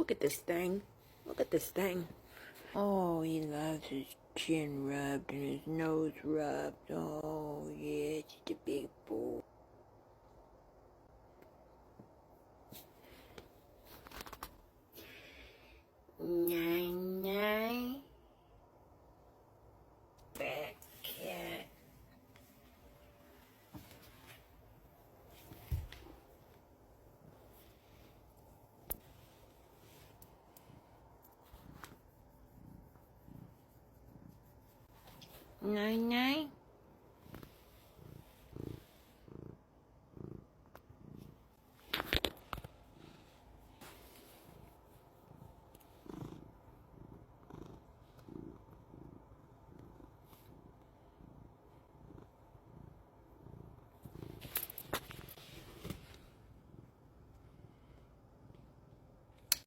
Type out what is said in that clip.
look at this thing. Look at this thing. Oh, he loves his chin rubbed and his nose rubbed. Oh, yeah, it's a big boy. Night. Bad cat. Night.